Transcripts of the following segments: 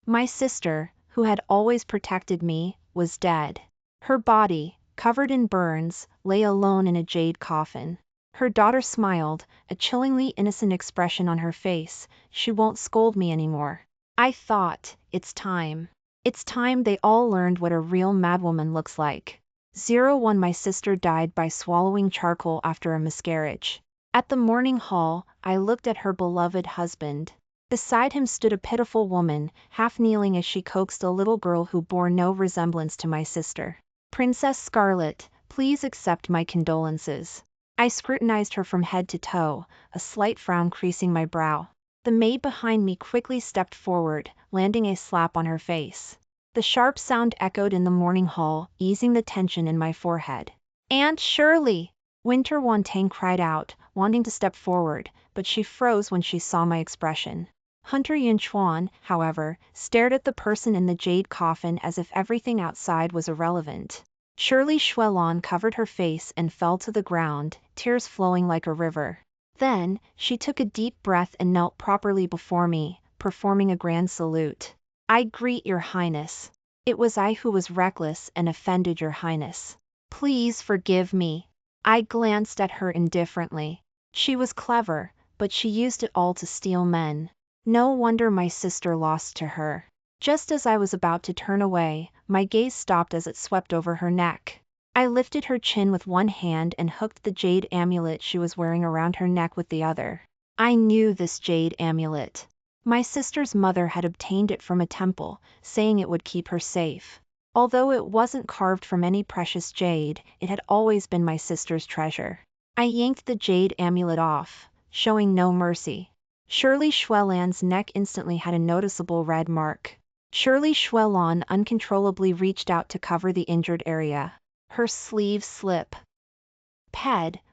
My sister, who had always protected me, was dead. Her body, covered in burns, lay alone in a jade coffin. Her daughter smiled, a chillingly innocent expression on her face. She won't scold me anymore. I thought, it's time. It's time they all learned what a real madwoman looks like. 01 My sister died by swallowing charcoal after a miscarriage. At the mourning hall, I looked at her beloved husband. Beside him stood a pitiful woman, half kneeling as she coaxed a little girl who bore no resemblance to my sister. Princess Scarlet, please accept my condolences. I scrutinized her from head to toe, a slight frown creasing my brow. The maid behind me quickly stepped forward, landing a slap on her face. The sharp sound echoed in the mourning hall, easing the tension in my forehead. Aunt Shirley! Yunchuan cried out, wanting to step forward, but she froze when she saw my expression. Hunter Yunchuan, however, stared at the person in the jade coffin as if everything outside was irrelevant. Shirley Xuelan covered her face and fell to the ground, tears flowing like a river. Then, she took a deep breath and knelt properly before me, performing a grand salute. I greet your highness. It was I who was reckless and offended your highness. Please forgive me. I glanced at her indifferently. She was clever, but she used it all to steal men. No wonder my sister lost to her. Just as I was about to turn away, my gaze stopped as it swept over her neck. I lifted her chin with one hand and hooked the jade amulet she was wearing around her neck with the other. I knew this jade amulet. My sister's mother had obtained it from a temple, saying it would keep her safe. Although it wasn't carved from any precious jade, it had always been my sister's treasure. I yanked the jade amulet off, showing no mercy. Shirley Xuelan's neck instantly had a noticeable red mark. Shirley Xuelan uncontrollably reached out to cover the injured area. Her sleeve slipped,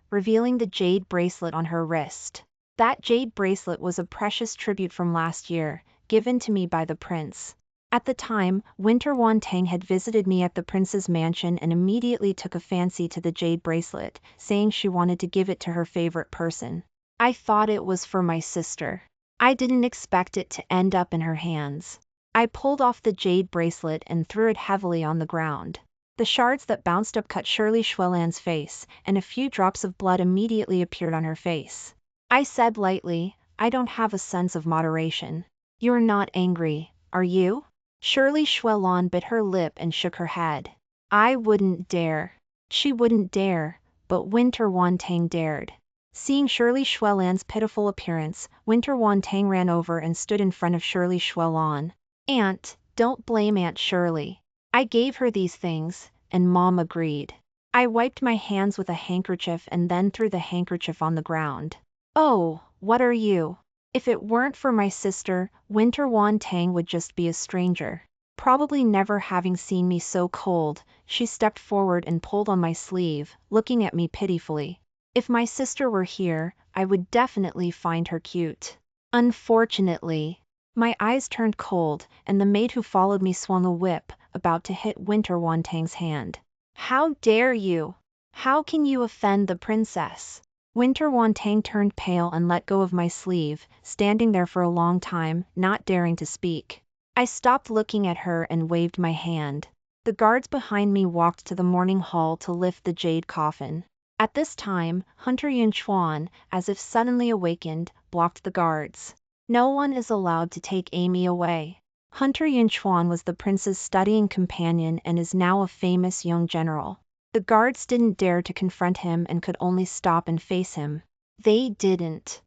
revealing the jade bracelet on her wrist. That jade bracelet was a precious tribute from last year, given to me by the prince. At the time, Yunchuan had visited me at the prince's mansion and immediately took a fancy to the jade bracelet, saying she wanted to give it to her favorite person. I thought it was for my sister. I didn't expect it to end up in her hands. I pulled off the jade bracelet and threw it heavily on the ground. The shards that bounced up cut Shirley Xuelan's face, and a few drops of blood immediately appeared on her face. I said lightly, I don't have a sense of moderation. You're not angry, are you? Shirley Xuelan bit her lip and shook her head. I wouldn't dare. She wouldn't dare, but Yunchuan dared. Seeing Shirley Xuelan's pitiful appearance, Yunchuan ran over and stood in front of Shirley Xuelan. Aunt, don't blame Aunt Shirley. I gave her these things, and Mom agreed. I wiped my hands with a handkerchief and then threw the handkerchief on the ground. Oh, what are you? If it weren't for my sister, Yunchuan would just be a stranger. Probably never having seen me so cold, she stepped forward and pulled on my sleeve, looking at me pitifully. If my sister were here, I would definitely find her cute. Unfortunately, my eyes turned cold, and the maid who followed me swung a whip, about to hit Yunchuan's hand. How dare you? How can you offend the princess? Yunchuan turned pale and let go of my sleeve, standing there for a long time, not daring to speak. I stopped looking at her and waved my hand. The guards behind me walked to the mourning hall to lift the jade coffin. At this time, Hunter Yunchuan, as if suddenly awakened, blocked the guards. No one is allowed to take Amy away. Hunter Yunchuan was the prince's studying companion and is now a famous young general. The guards didn't dare to confront him and could only stop and face him. They didn't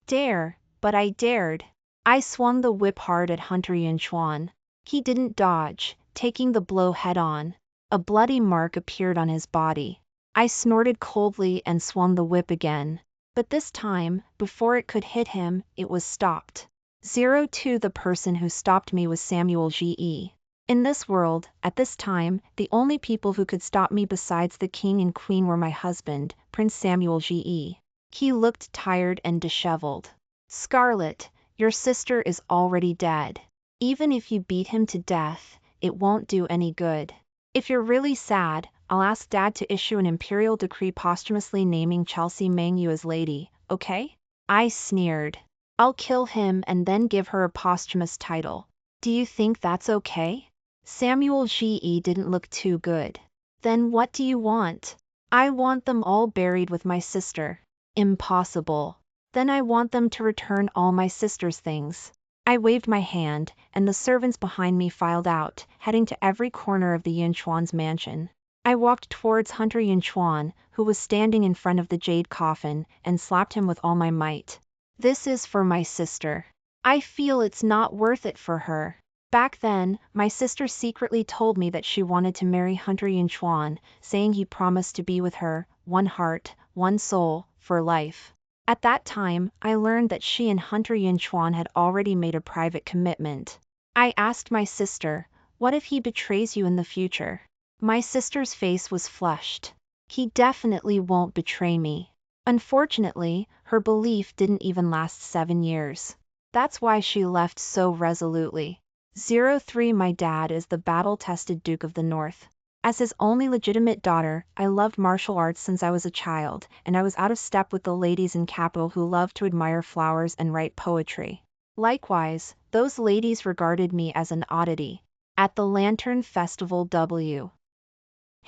dare, but I dared. I swung the whip hard at Hunter Yunchuan. He didn't dodge, taking the blow head-on. A bloody mark appeared on his body. I snorted coldly and swung the whip again. But this time, before it could hit him, it was stopped. 02 The person who stopped me was Zhiyi. In this world, at this time, the only people who could stop me besides the king and queen were my husband, Prince Zhiyi. He looked tired and disheveled. Scarlet, your sister is already dead. Even if you beat him to death, it won't do any good. If you're really sad, I'll ask Dad to issue an imperial decree posthumously naming Chelsea Mangyu as lady, okay? I sneered. I'll kill him and then give her a posthumous title. Do you think that's okay? Samuel Zhiyi didn't look too good. Then what do you want? I want them all buried with my sister. Impossible. Then I want them to return all my sister's things. I waved my hand, and the servants behind me filed out, heading to every corner of the Yunchuan's mansion. I walked towards Hunter Yunchuan, who was standing in front of the jade coffin, and slapped him with all my might. This is for my sister. I feel it's not worth it for her. Back then, my sister secretly told me that she wanted to marry Hunter Yunchuan, saying he promised to be with her, one heart, one soul, for life. At that time, I learned that she and Hunter Yunchuan had already made a private commitment. I asked my sister, what if he betrays you in the future? My sister's face was flushed. He definitely won't betray me. Unfortunately, her belief didn't even last 7 years. That's why she left so resolutely. 03 My dad is the battle-tested Duke of the North. As his only legitimate daughter, I loved martial arts since I was a child, and I was out of step with the ladies in capital who loved to admire flowers and write poetry. Likewise, those ladies regarded me as an oddity. At the Lantern Festival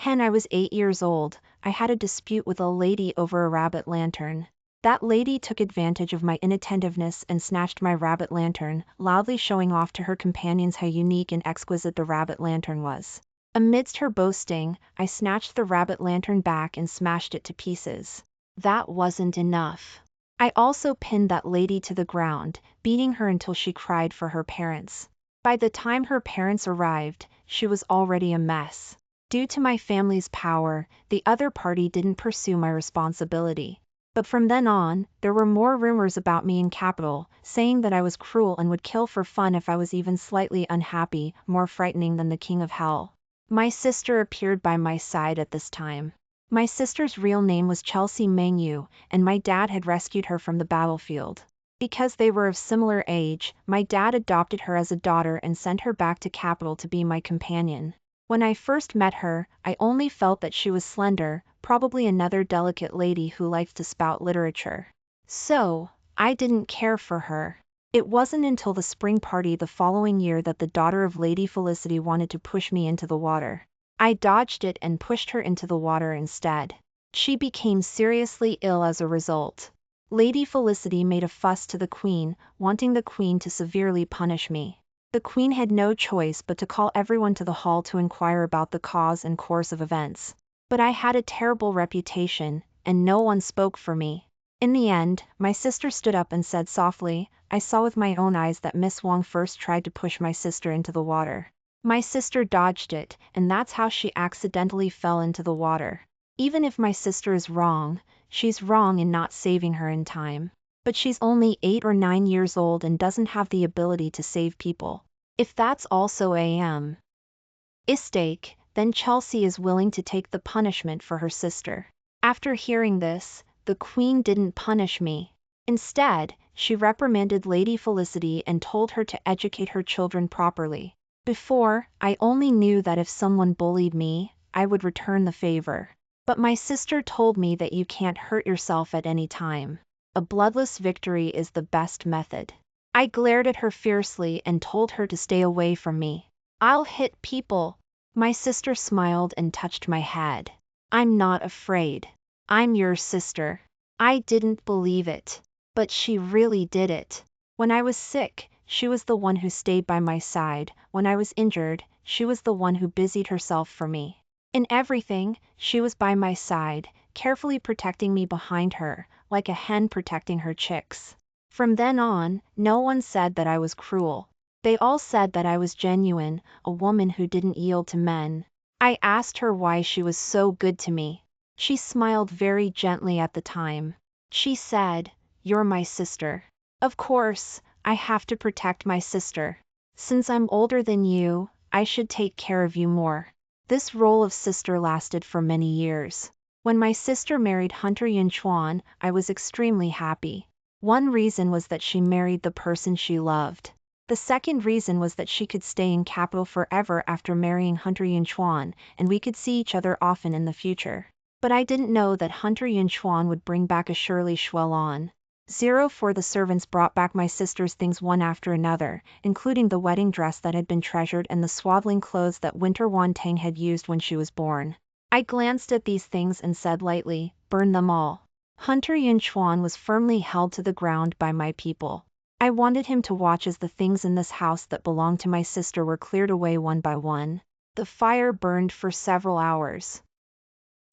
when I was 8 years old, I had a dispute with a lady over a rabbit lantern. That lady took advantage of my inattentiveness and snatched my rabbit lantern, loudly showing off to her companions how unique and exquisite the rabbit lantern was. Amidst her boasting, I snatched the rabbit lantern back and smashed it to pieces. That wasn't enough. I also pinned that lady to the ground, beating her until she cried for her parents. By the time her parents arrived, she was already a mess. Due to my family's power, the other party didn't pursue my responsibility. But from then on, there were more rumors about me in capital, saying that I was cruel and would kill for fun if I was even slightly unhappy, more frightening than the king of hell. My sister appeared by my side at this time. My sister's real name was Chelsea Mengyu, and my dad had rescued her from the battlefield. Because they were of similar age, my dad adopted her as a daughter and sent her back to capital to be my companion. When I first met her, I only felt that she was slender, probably another delicate lady who liked to spout literature. So, I didn't care for her. It wasn't until the spring party the following year that the daughter of Lady Felicity wanted to push me into the water. I dodged it and pushed her into the water instead. She became seriously ill as a result. Lady Felicity made a fuss to the queen, wanting the queen to severely punish me. The queen had no choice but to call everyone to the hall to inquire about the cause and course of events. But I had a terrible reputation, and no one spoke for me. In the end, my sister stood up and said softly, I saw with my own eyes that Miss Wang first tried to push my sister into the water. My sister dodged it, and that's how she accidentally fell into the water. Even if my sister is wrong, she's wrong in not saving her in time. But she's only 8 or 9 years old and doesn't have the ability to save people. If that's also a mistake, then Chelsea is willing to take the punishment for her sister. After hearing this, the queen didn't punish me. Instead, she reprimanded Lady Felicity and told her to educate her children properly. Before, I only knew that if someone bullied me, I would return the favor. But my sister told me that you can't hurt yourself at any time. A bloodless victory is the best method. I glared at her fiercely and told her to stay away from me. I'll hit people. My sister smiled and touched my head. I'm not afraid. I'm your sister. I didn't believe it. But she really did it. When I was sick, she was the one who stayed by my side. When I was injured, she was the one who busied herself for me. In everything, she was by my side, carefully protecting me behind her, like a hen protecting her chicks. From then on, no one said that I was cruel. They all said that I was genuine, a woman who didn't yield to men. I asked her why she was so good to me. She smiled very gently at the time. She said, "You're my sister. Of course, I have to protect my sister. Since I'm older than you, I should take care of you more." This role of sister lasted for many years. When my sister married Hunter Yunchuan, I was extremely happy. One reason was that she married the person she loved. The second reason was that she could stay in capital forever after marrying Hunter Yunchuan, and we could see each other often in the future. But I didn't know that Hunter Yunchuan would bring back a Shirley Xuelan. 04 The servants brought back my sister's things one after another, including the wedding dress that had been treasured and the swaddling clothes that Yunchuan had used when she was born. I glanced at these things and said lightly, "Burn them all." Hunter Yunchuan was firmly held to the ground by my people. I wanted him to watch as the things in this house that belonged to my sister were cleared away one by one. The fire burned for several hours,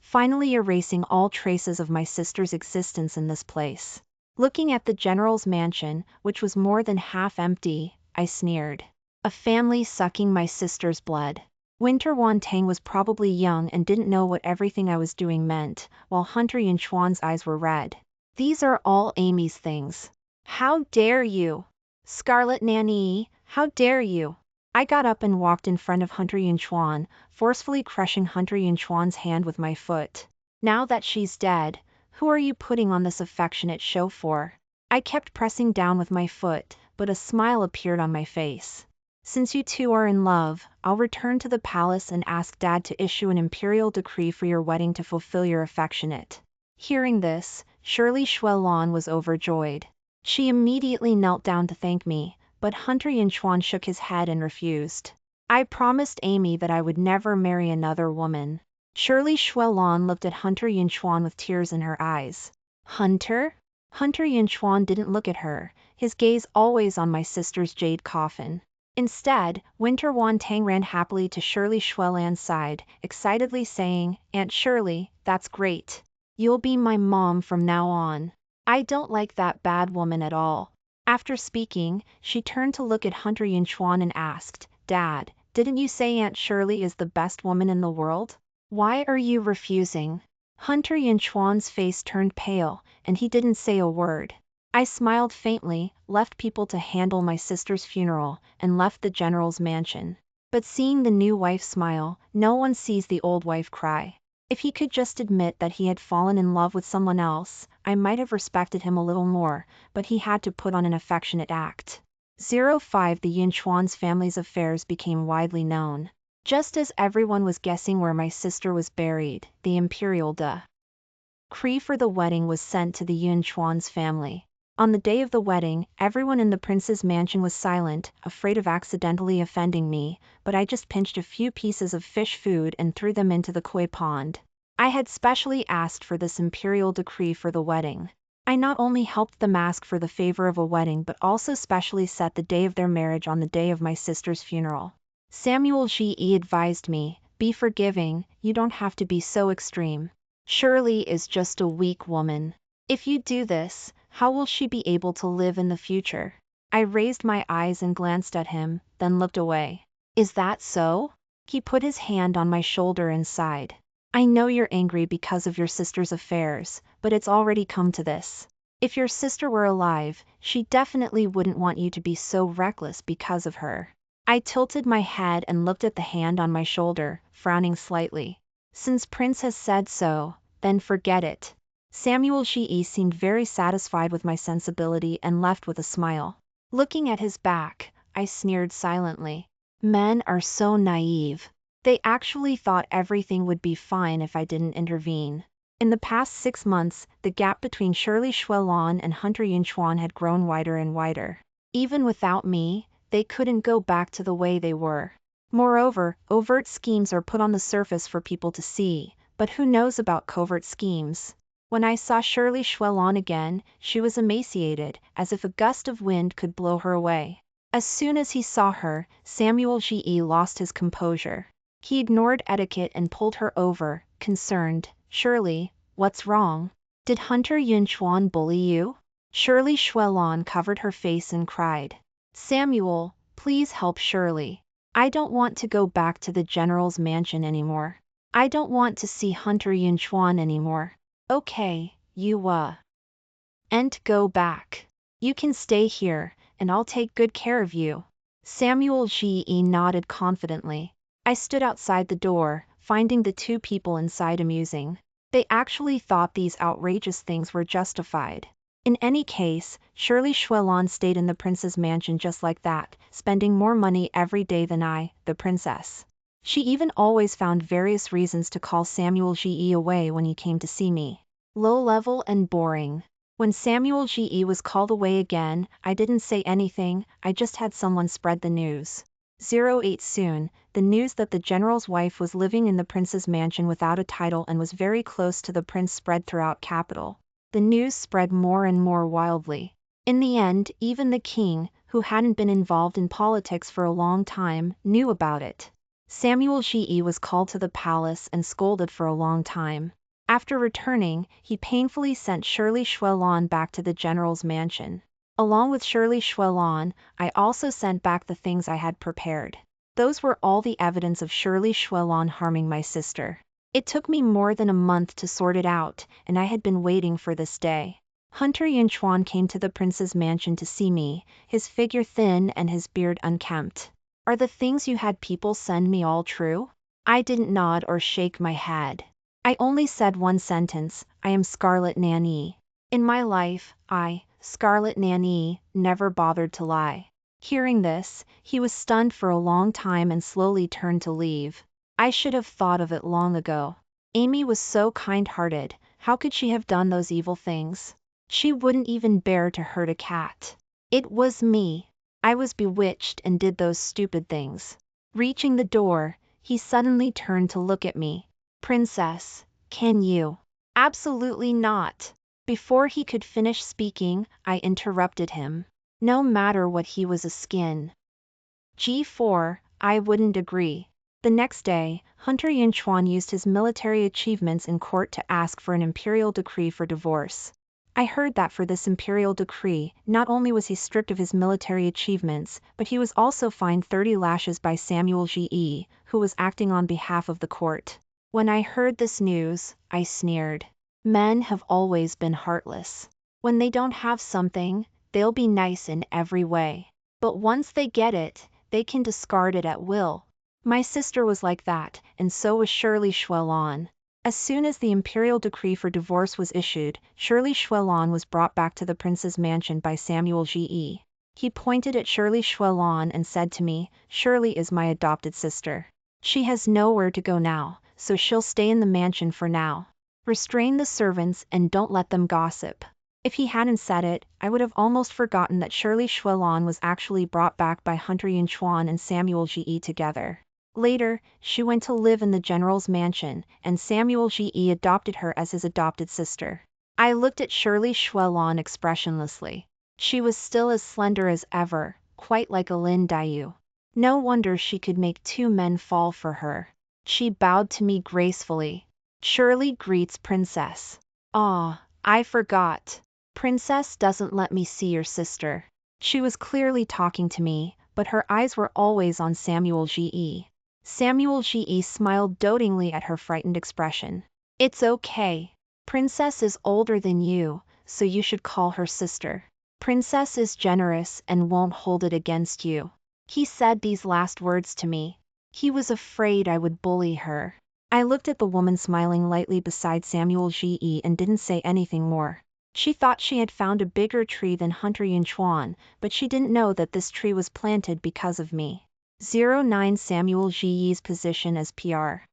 finally erasing all traces of my sister's existence in this place. Looking at the general's mansion, which was more than half empty, I sneered. A family sucking my sister's blood. Yunchuan was probably young and didn't know what everything I was doing meant, while Hunter Yunchuan's eyes were red. These are all Amy's things. How dare you? Scarlet Nanny, how dare you? I got up and walked in front of Hunter Yunchuan, forcefully crushing Hunter Yunchuan's hand with my foot. Now that she's dead, who are you putting on this affectionate show for? I kept pressing down with my foot, but a smile appeared on my face. Since you two are in love, I'll return to the palace and ask Dad to issue an imperial decree for your wedding to fulfill your affectionate. Hearing this, Shirley Xuelan was overjoyed. She immediately knelt down to thank me, but Hunter Yunchuan shook his head and refused. I promised Amy that I would never marry another woman. Shirley Xuelan looked at Hunter Yunchuan with tears in her eyes. Hunter? Hunter Yunchuan didn't look at her, his gaze always on my sister's jade coffin. Instead, Yunchuan ran happily to Shirley Xuelan's side, excitedly saying, "Aunt Shirley, that's great. You'll be my mom from now on. I don't like that bad woman at all." After speaking, she turned to look at Hunter Yunchuan and asked, "Dad, didn't you say Aunt Shirley is the best woman in the world? Why are you refusing?" Hunter Yunchuan's face turned pale, and he didn't say a word. I smiled faintly, left people to handle my sister's funeral, and left the general's mansion. But seeing the new wife smile, no one sees the old wife cry. If he could just admit that he had fallen in love with someone else, I might have respected him a little more, but he had to put on an affectionate act. 05 The Yunchuan's family's affairs became widely known. Just as everyone was guessing where my sister was buried, the imperial decree for the wedding was sent to the Yunchuan's family. On the day of the wedding, everyone in the prince's mansion was silent, afraid of accidentally offending me, but I just pinched a few pieces of fish food and threw them into the koi pond. I had specially asked for this imperial decree for the wedding. I not only helped them ask for the favor of a wedding but also specially set the day of their marriage on the day of my sister's funeral. Zhiyi advised me, "Be forgiving, you don't have to be so extreme. Shirley is just a weak woman. If you do this, how will she be able to live in the future?" I raised my eyes and glanced at him, then looked away. "Is that so?" He put his hand on my shoulder and sighed. "I know you're angry because of your sister's affairs, but it's already come to this. If your sister were alive, she definitely wouldn't want you to be so reckless because of her." I tilted my head and looked at the hand on my shoulder, frowning slightly. "Since Prince has said so, then forget it." Zhiyi seemed very satisfied with my sensibility and left with a smile. Looking at his back, I sneered silently. Men are so naive. They actually thought everything would be fine if I didn't intervene. In the past 6 months, the gap between Shirley Xuelan and Hunter Yunchuan had grown wider and wider. Even without me, they couldn't go back to the way they were. Moreover, overt schemes are put on the surface for people to see, but who knows about covert schemes? When I saw Shirley Xuelan again, she was emaciated, as if a gust of wind could blow her away. As soon as he saw her, Zhiyi lost his composure. He ignored etiquette and pulled her over, concerned. "Shirley, what's wrong? Did Hunter Yunchuan bully you?" Shirley Xuelan covered her face and cried. "Samuel, please help Shirley. I don't want to go back to the general's mansion anymore. I don't want to see Hunter Yunchuan anymore." "Okay, you and go back. You can stay here, and I'll take good care of you." Zhiyi nodded confidently. I stood outside the door, finding the two people inside amusing. They actually thought these outrageous things were justified. In any case, Shirley Xuelan stayed in the prince's mansion just like that, spending more money every day than I, the princess. She even always found various reasons to call Zhiyi away when he came to see me. Low-level and boring. When Samuel Zhiyi was called away again, I didn't say anything, I just had someone spread the news. 08 Soon, the news that the general's wife was living in the prince's mansion without a title and was very close to the prince spread throughout capital. The news spread more and more wildly. In the end, even the king, who hadn't been involved in politics for a long time, knew about it. Samuel Zhiyi was called to the palace and scolded for a long time. After returning, he painfully sent Shirley Xuelan back to the general's mansion. Along with Shirley Xuelan, I also sent back the things I had prepared. Those were all the evidence of Shirley Xuelan harming my sister. It took me more than a month to sort it out, and I had been waiting for this day. Hunter Yunchuan came to the prince's mansion to see me, his figure thin and his beard unkempt. Are the things you had people send me all true? I didn't nod or shake my head. I only said one sentence, I am Scarlet Nanny. In my life, I, Scarlet Nanny, never bothered to lie. Hearing this, he was stunned for a long time and slowly turned to leave. I should have thought of it long ago. Amy was so kind-hearted, how could she have done those evil things? She wouldn't even bear to hurt a cat. It was me. I was bewitched and did those stupid things. Reaching the door, he suddenly turned to look at me. Princess, can you? Absolutely not. Before he could finish speaking, I interrupted him. No matter what, he was a skin. G4, I wouldn't agree. The next day, Hunter Yunchuan used his military achievements in court to ask for an imperial decree for divorce. I heard that for this imperial decree, not only was he stripped of his military achievements, but he was also fined 30 lashes by Samuel Zhiyi, who was acting on behalf of the court. When I heard this news, I sneered. Men have always been heartless. When they don't have something, they'll be nice in every way. But once they get it, they can discard it at will. My sister was like that, and so was Shirley Xuelan. As soon as the imperial decree for divorce was issued, Shirley Xuelan was brought back to the prince's mansion by Samuel Zhiyi. He pointed at Shirley Xuelan and said to me, Shirley is my adopted sister. She has nowhere to go now, so she'll stay in the mansion for now. Restrain the servants and don't let them gossip. If he hadn't said it, I would have almost forgotten that Shirley Xuelan was actually brought back by Hunter Yunchuan and Samuel Zhiyi together. Later, she went to live in the general's mansion, and Samuel Zhiyi adopted her as his adopted sister. I looked at Shirley Xuelan expressionlessly. She was still as slender as ever, quite like a Lin Dayu. No wonder she could make 2 men fall for her. She bowed to me gracefully. Shirley greets Princess. Ah, I forgot. Princess doesn't let me see your sister. She was clearly talking to me, but her eyes were always on Samuel Zhiyi. Samuel Zhiyi smiled dotingly at her frightened expression. It's okay. Princess is older than you, so you should call her sister. Princess is generous and won't hold it against you. He said these last words to me. He was afraid I would bully her. I looked at the woman smiling lightly beside Samuel Zhiyi and didn't say anything more. She thought she had found a bigger tree than Hunter Yunchuan, but she didn't know that this tree was planted because of me. 09 Samuel Zhiyi's position as PR.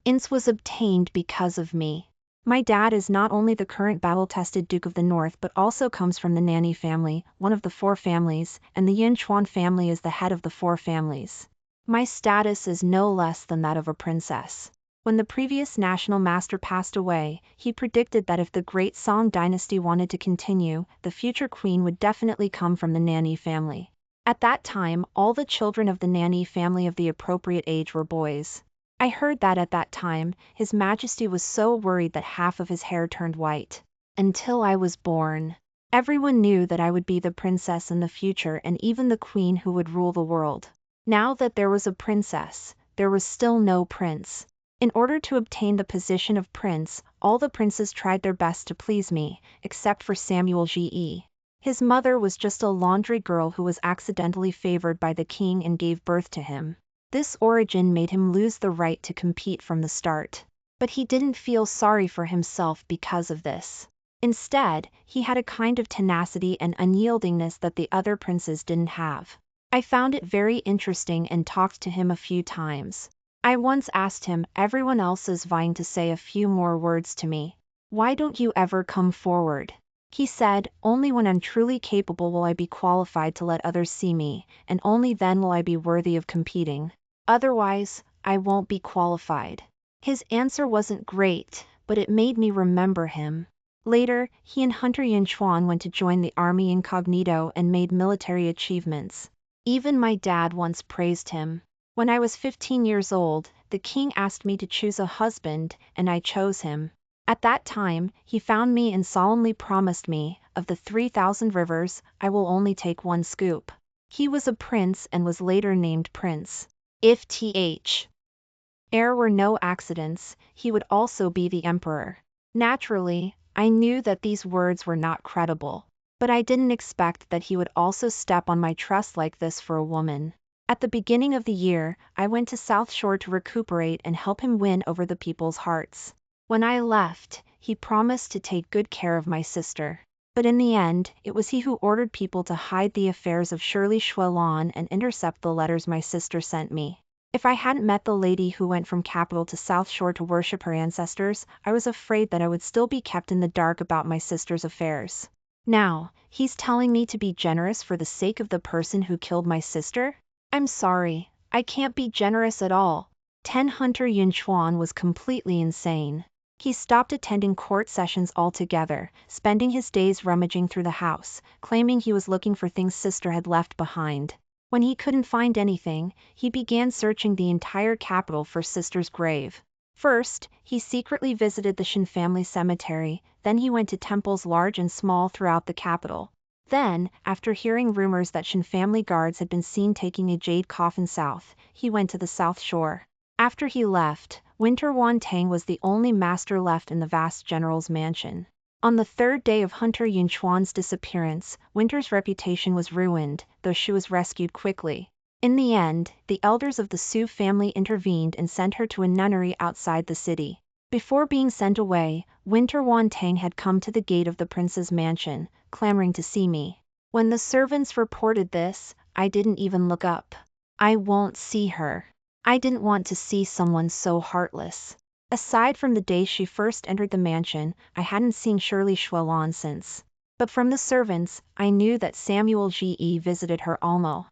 Ins was obtained because of me. My dad is not only the current battle-tested Duke of the North but also comes from the Nanny family, one of the 4 families, and the Yunchuan family is the head of the 4 families. My status is no less than that of a princess. When the previous national master passed away, he predicted that if the Great Song dynasty wanted to continue, the future queen would definitely come from the Nanny family. At that time, all the children of the Nanny family of the appropriate age were boys. I heard that at that time, His Majesty was so worried that half of his hair turned white. Until I was born. Everyone knew that I would be the princess in the future and even the queen who would rule the world. Now that there was a princess, there was still no prince. In order to obtain the position of prince, all the princes tried their best to please me, except for Samuel Zhiyi. His mother was just a laundry girl who was accidentally favored by the king and gave birth to him. This origin made him lose the right to compete from the start. But he didn't feel sorry for himself because of this. Instead, he had a kind of tenacity and unyieldingness that the other princes didn't have. I found it very interesting and talked to him a few times. I once asked him, everyone else is vying to say a few more words to me. Why don't you ever come forward? He said, only when I'm truly capable will I be qualified to let others see me, and only then will I be worthy of competing. Otherwise, I won't be qualified. His answer wasn't great, but it made me remember him. Later, he and Hunter Yunchuan went to join the army incognito and made military achievements. Even my dad once praised him. When I was 15 years old, the king asked me to choose a husband, and I chose him. At that time, he found me and solemnly promised me, of the 3,000 rivers, I will only take one scoop. He was a prince and was later named Prince. If there were no accidents, he would also be the emperor. Naturally, I knew that these words were not credible. But I didn't expect that he would also step on my trust like this for a woman. At the beginning of the year, I went to South Shore to recuperate and help him win over the people's hearts. When I left, he promised to take good care of my sister. But in the end, it was he who ordered people to hide the affairs of Shirley Xuelan and intercept the letters my sister sent me. If I hadn't met the lady who went from capital to South Shore to worship her ancestors, I was afraid that I would still be kept in the dark about my sister's affairs. Now, he's telling me to be generous for the sake of the person who killed my sister? I'm sorry, I can't be generous at all. Hunter Yunchuan was completely insane. He stopped attending court sessions altogether, spending his days rummaging through the house, claiming he was looking for things sister had left behind. When he couldn't find anything, he began searching the entire capital for sister's grave. First, he secretly visited the Shin family cemetery, then he went to temples large and small throughout the capital. Then, after hearing rumors that Shin family guards had been seen taking a jade coffin south, he went to the South Shore. After he left, Winter Tang was the only master left in the vast general's mansion. On the third day of Hunter Yunchuan's disappearance, Winter's reputation was ruined, though she was rescued quickly. In the end, the elders of the Su family intervened and sent her to a nunnery outside the city. Before being sent away, Winter Tang had come to the gate of the prince's mansion, clamoring to see me. When the servants reported this, I didn't even look up. I won't see her. I didn't want to see someone so heartless. Aside from the day she first entered the mansion, I hadn't seen Shirley Xuelan since. But from the servants, I knew that Zhiyi visited her almost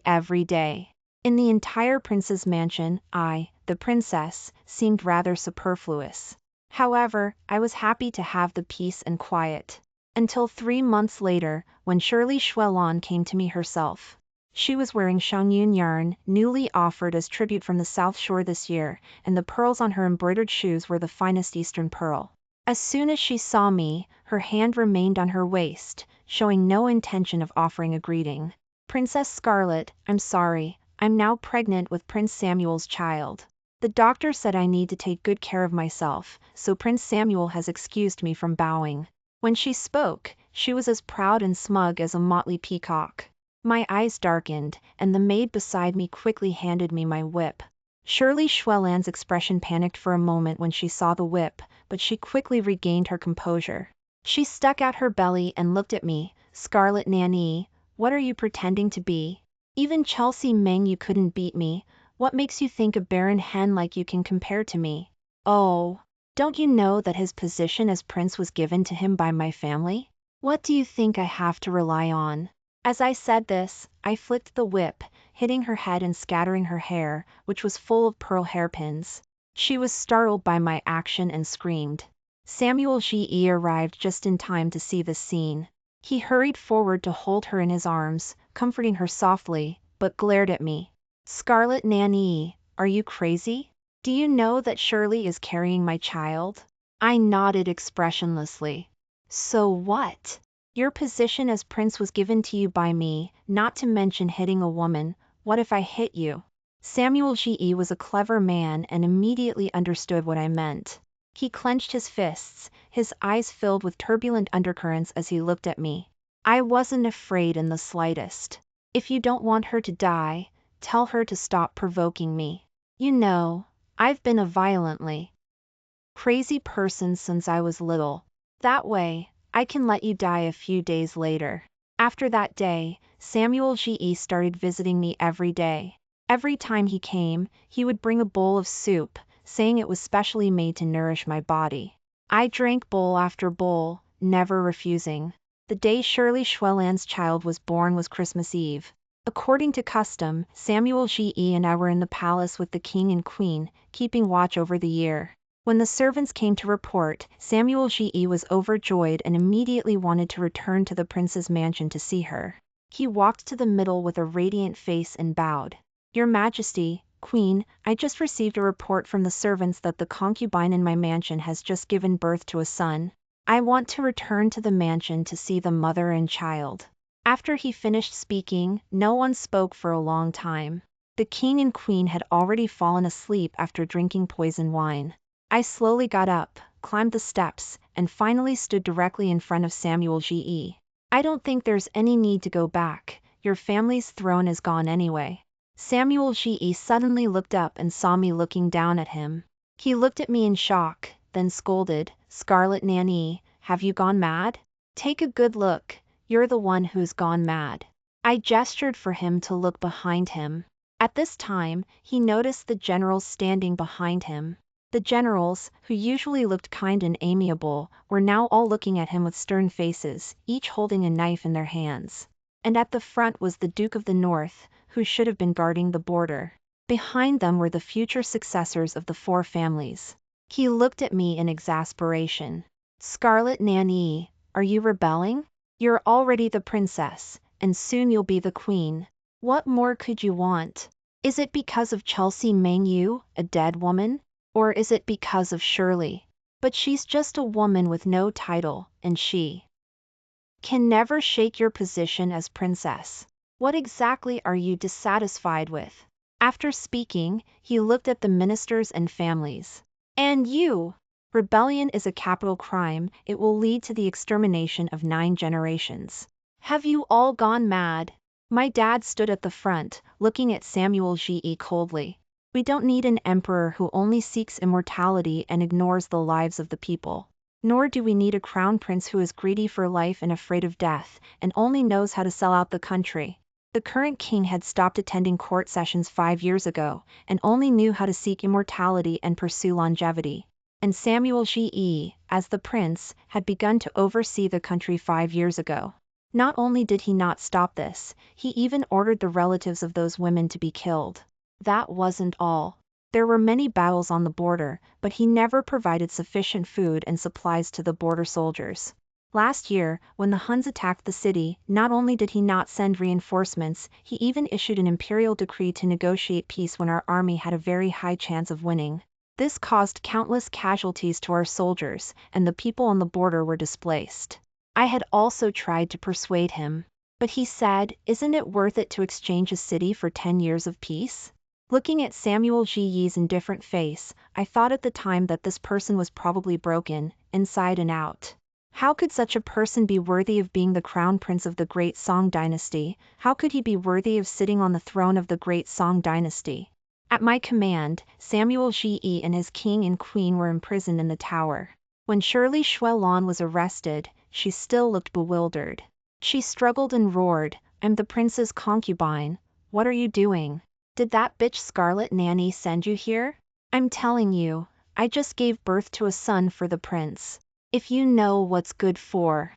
every day. In the entire prince's mansion, I, the princess, seemed rather superfluous. However, I was happy to have the peace and quiet. Until 3 months later, when Shirley Xuelan came to me herself. She was wearing Shangyun yarn, newly offered as tribute from the South Shore this year, and the pearls on her embroidered shoes were the finest Eastern pearl. As soon as she saw me, her hand remained on her waist, showing no intention of offering a greeting. Princess Scarlet, I'm sorry, I'm now pregnant with Prince Samuel's child. The doctor said I need to take good care of myself, so Prince Samuel has excused me from bowing. When she spoke, she was as proud and smug as a motley peacock. My eyes darkened, and the maid beside me quickly handed me my whip. Shirley Xuelan's expression panicked for a moment when she saw the whip, but she quickly regained her composure. She stuck out her belly and looked at me. Scarlet Nanny, what are you pretending to be? Even Chelsea Meng you couldn't beat me. What makes you think a barren hen like you can compare to me? Oh, don't you know that his position as prince was given to him by my family? What do you think I have to rely on? As I said this, I flicked the whip, hitting her head and scattering her hair, which was full of pearl hairpins. She was startled by my action and screamed. Zhiyi arrived just in time to see this scene. He hurried forward to hold her in his arms, comforting her softly, but glared at me. Scarlet Nanny, are you crazy? Do you know that Shirley is carrying my child? I nodded expressionlessly. So what? Your position as prince was given to you by me, not to mention hitting a woman. What if I hit you? Zhiyi was a clever man and immediately understood what I meant. He clenched his fists, his eyes filled with turbulent undercurrents as he looked at me. I wasn't afraid in the slightest. If you don't want her to die, tell her to stop provoking me. You know, I've been a violently crazy person since I was little. That way, I can let you die a few days later. After that day, Zhiyi started visiting me every day. Every time he came, he would bring a bowl of soup, saying it was specially made to nourish my body. I drank bowl after bowl, never refusing. The day Shirley Xuelan's child was born was Christmas Eve. According to custom, Samuel Zhiyi and I were in the palace with the king and queen, keeping watch over the year. When the servants came to report, Samuel Zhiyi was overjoyed and immediately wanted to return to the prince's mansion to see her. He walked to the middle with a radiant face and bowed. Your Majesty, Queen, I just received a report from the servants that the concubine in my mansion has just given birth to a son. I want to return to the mansion to see the mother and child. After he finished speaking, no one spoke for a long time. The king and queen had already fallen asleep after drinking poison wine. I slowly got up, climbed the steps, and finally stood directly in front of Samuel Zhiyi. I don't think there's any need to go back, your family's throne is gone anyway. Samuel Zhiyi suddenly looked up and saw me looking down at him. He looked at me in shock, then scolded, Scarlet Nanny, have you gone mad? Take a good look, you're the one who's gone mad. I gestured for him to look behind him. At this time, he noticed the generals standing behind him. The generals, who usually looked kind and amiable, were now all looking at him with stern faces, each holding a knife in their hands. And at the front was the Duke of the North, who should have been guarding the border. Behind them were the future successors of the four families. He looked at me in exasperation. Scarlet Nanny, are you rebelling? You're already the princess, and soon you'll be the queen. What more could you want? Is it because of Chelsea Mangyu, a dead woman? Or is it because of Shirley? But she's just a woman with no title, and she can never shake your position as princess. What exactly are you dissatisfied with? After speaking, he looked at the ministers and families. And you! Rebellion is a capital crime, it will lead to the extermination of 9 generations. Have you all gone mad? My dad stood at the front, looking at Samuel Zhiyi coldly. We don't need an emperor who only seeks immortality and ignores the lives of the people. Nor do we need a crown prince who is greedy for life and afraid of death, and only knows how to sell out the country. The current king had stopped attending court sessions 5 years ago, and only knew how to seek immortality and pursue longevity. And Samuel Zhiyi, as the prince, had begun to oversee the country 5 years ago. Not only did he not stop this, he even ordered the relatives of those women to be killed. That wasn't all. There were many battles on the border, but he never provided sufficient food and supplies to the border soldiers. Last year, when the Huns attacked the city, not only did he not send reinforcements, he even issued an imperial decree to negotiate peace when our army had a very high chance of winning. This caused countless casualties to our soldiers, and the people on the border were displaced. I had also tried to persuade him. But he said, isn't it worth it to exchange a city for 10 years of peace? Looking at Samuel Zhiyi's indifferent face, I thought at the time that this person was probably broken, inside and out. How could such a person be worthy of being the crown prince of the great Song dynasty? How could he be worthy of sitting on the throne of the great Song dynasty? At my command, Samuel Zhiyi and his king and queen were imprisoned in the tower. When Shirley Xuelan was arrested, she still looked bewildered. She struggled and roared, I'm the prince's concubine. What are you doing? Did that bitch Scarlet Nanny send you here? I'm telling you, I just gave birth to a son for the prince. If you know what's good for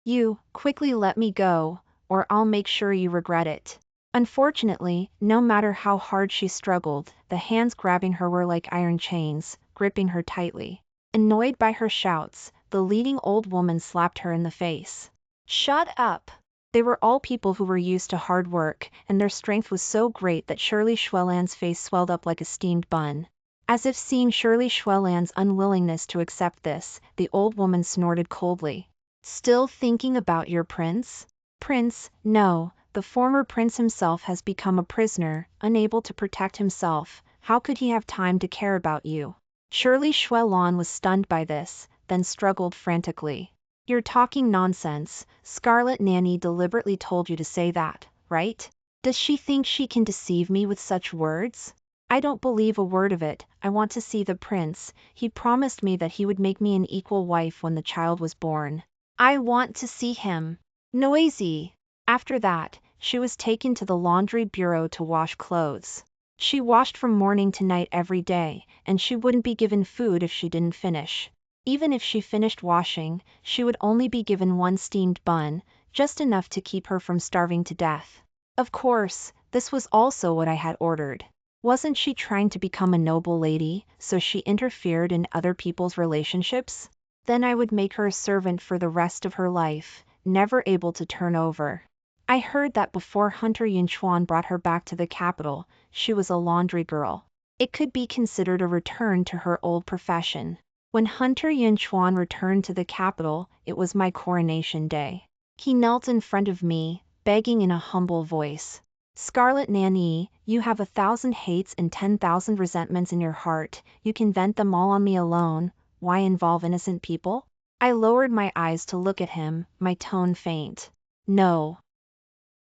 you, quickly let me go, or I'll make sure you regret it. Unfortunately, no matter how hard she struggled, the hands grabbing her were like iron chains, gripping her tightly. Annoyed by her shouts, the leading old woman slapped her in the face. Shut up! They were all people who were used to hard work, and their strength was so great that Shirley Xuelan's face swelled up like a steamed bun. As if seeing Shirley Xuelan's unwillingness to accept this, the old woman snorted coldly. Still thinking about your prince? Prince, no, the former prince himself has become a prisoner, unable to protect himself. How could he have time to care about you? Shirley Xuelan was stunned by this, then struggled frantically. You're talking nonsense. Scarlet Nanny deliberately told you to say that, right? Does she think she can deceive me with such words? I don't believe a word of it. I want to see the prince. He promised me that he would make me an equal wife when the child was born. I want to see him. Noisy. After that, she was taken to the laundry bureau to wash clothes. She washed from morning to night every day, and she wouldn't be given food if she didn't finish. Even if she finished washing, she would only be given one steamed bun, just enough to keep her from starving to death. Of course, this was also what I had ordered. Wasn't she trying to become a noble lady, so she interfered in other people's relationships? Then I would make her a servant for the rest of her life, never able to turn over. I heard that before Hunter Yunchuan brought her back to the capital, she was a laundry girl. It could be considered a return to her old profession. When Hunter Yunchuan returned to the capital, it was my coronation day. He knelt in front of me, begging in a humble voice. Scarlet Nanny, you have 1,000 hates and 10,000 resentments in your heart, you can vent them all on me alone, why involve innocent people? I lowered my eyes to look at him, my tone faint. No.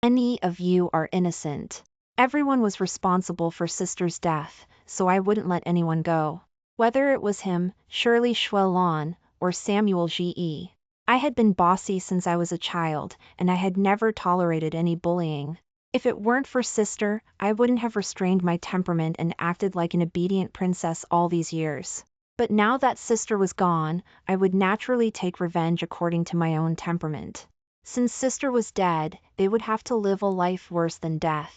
Any of you are innocent. Everyone was responsible for sister's death, so I wouldn't let anyone go. Whether it was him, Shirley Xuelan, or Samuel Zhiyi. I had been bossy since I was a child, and I had never tolerated any bullying. If it weren't for sister, I wouldn't have restrained my temperament and acted like an obedient princess all these years. But now that sister was gone, I would naturally take revenge according to my own temperament. Since sister was dead, they would have to live a life worse than death.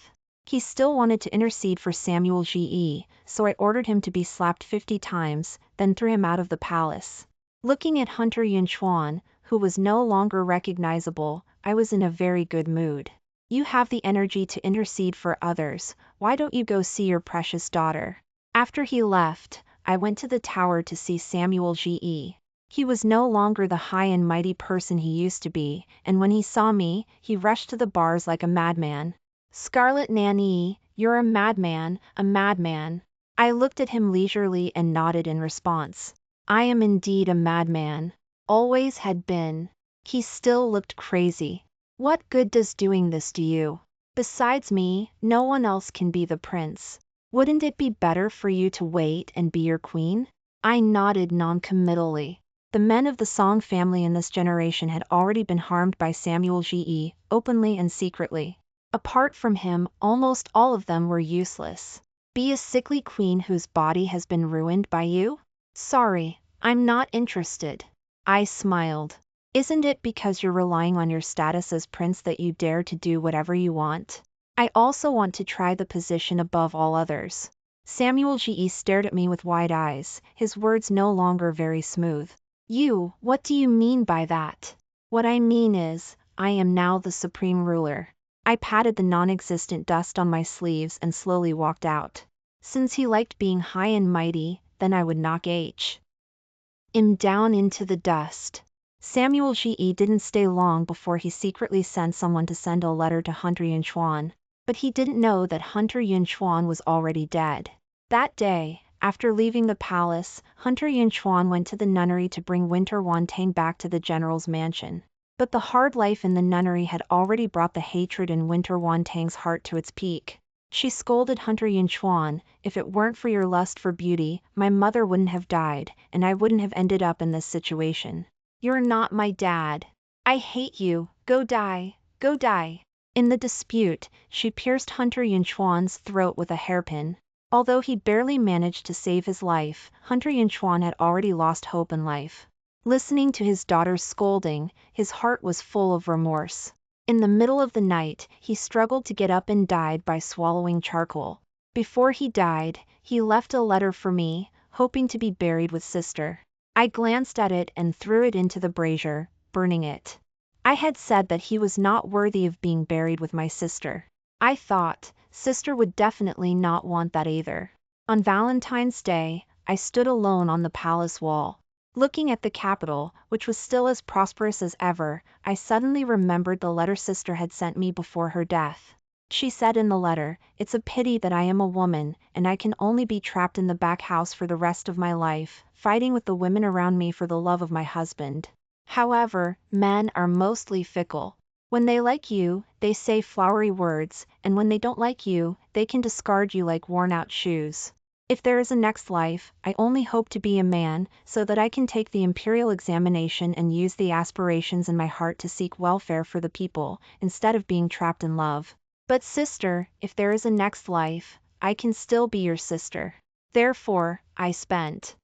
He still wanted to intercede for Samuel Zhiyi, so I ordered him to be slapped 50 times, then threw him out of the palace. Looking at Hunter Yunchuan, who was no longer recognizable, I was in a very good mood. You have the energy to intercede for others, why don't you go see your precious daughter? After he left, I went to the tower to see Samuel Zhiyi. He was no longer the high and mighty person he used to be, and when he saw me, he rushed to the bars like a madman. Scarlet Nanny, you're a madman, a madman. I looked at him leisurely and nodded in response. I am indeed a madman. Always had been. He still looked crazy. What good does doing this do you? Besides me, no one else can be the prince. Wouldn't it be better for you to wait and be your queen? I nodded non-committally. The men of the Song family in this generation had already been harmed by Samuel Zhiyi, openly and secretly. Apart from him, almost all of them were useless. Be a sickly queen whose body has been ruined by you? Sorry, I'm not interested. I smiled. Isn't it because you're relying on your status as prince that you dare to do whatever you want? I also want to try the position above all others. Samuel Zhiyi stared at me with wide eyes, his words no longer very smooth. What do you mean by that? What I mean is, I am now the supreme ruler. I patted the non-existent dust on my sleeves and slowly walked out. Since he liked being high and mighty, then I would knock him down into the dust. Samuel Zhiyi didn't stay long before he secretly sent someone to send a letter to Hunter Yunchuan, but he didn't know that Hunter Yunchuan was already dead. That day, after leaving the palace, Hunter Yunchuan went to the nunnery to bring Winter Wantang back to the general's mansion. But the hard life in the nunnery had already brought the hatred in Winter Wantang's heart to its peak. She scolded Hunter Yunchuan, if it weren't for your lust for beauty, my mother wouldn't have died, and I wouldn't have ended up in this situation. You're not my dad. I hate you, go die, go die. In the dispute, she pierced Hunter Yunchuan's throat with a hairpin. Although he barely managed to save his life, Hunter Yunchuan had already lost hope in life. Listening to his daughter's scolding, his heart was full of remorse. In the middle of the night, he struggled to get up and died by swallowing charcoal. Before he died, he left a letter for me, hoping to be buried with sister. I glanced at it and threw it into the brazier, burning it. I had said that he was not worthy of being buried with my sister. I thought, sister would definitely not want that either. On Valentine's Day, I stood alone on the palace wall. Looking at the capital, which was still as prosperous as ever, I suddenly remembered the letter sister had sent me before her death. She said in the letter, "It's a pity that I am a woman, and I can only be trapped in the back house for the rest of my life, fighting with the women around me for the love of my husband. However, men are mostly fickle. When they like you, they say flowery words, and when they don't like you, they can discard you like worn-out shoes. If there is a next life, I only hope to be a man, so that I can take the imperial examination and use the aspirations in my heart to seek welfare for the people, instead of being trapped in love. But sister, if there is a next life, I can still be your sister." Therefore, I spent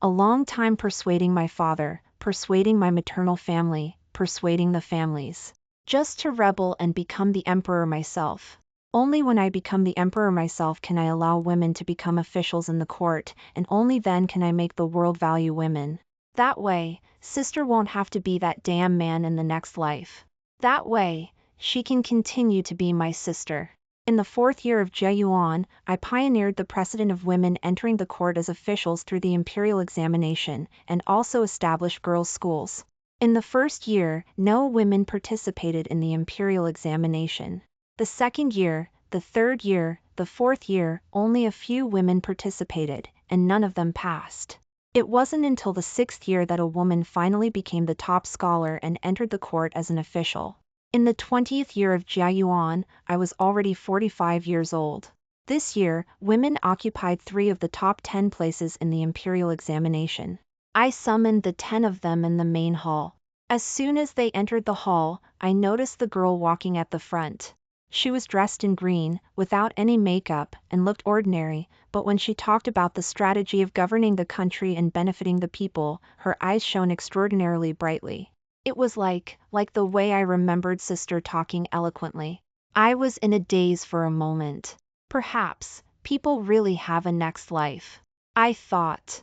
A long time persuading my father, persuading my maternal family, persuading the families. Just to rebel and become the emperor myself. Only when I become the emperor myself can I allow women to become officials in the court, and only then can I make the world value women. That way, sister won't have to be that damn man in the next life. That way, she can continue to be my sister. In the 4th year of Zhiyi, I pioneered the precedent of women entering the court as officials through the imperial examination, and also established girls' schools. In the 1st year, no women participated in the imperial examination. The 2nd year, the 3rd year, the 4th year, only a few women participated, and none of them passed. It wasn't until the 6th year that a woman finally became the top scholar and entered the court as an official. In the 20th year of Zhiyi, I was already 45 years old. This year, women occupied 3 of the top 10 places in the imperial examination. I summoned the 10 of them in the main hall. As soon as they entered the hall, I noticed the girl walking at the front. She was dressed in green, without any makeup, and looked ordinary, but when she talked about the strategy of governing the country and benefiting the people, her eyes shone extraordinarily brightly. It was like the way I remembered sister talking eloquently. I was in a daze for a moment. Perhaps, people really have a next life. I thought.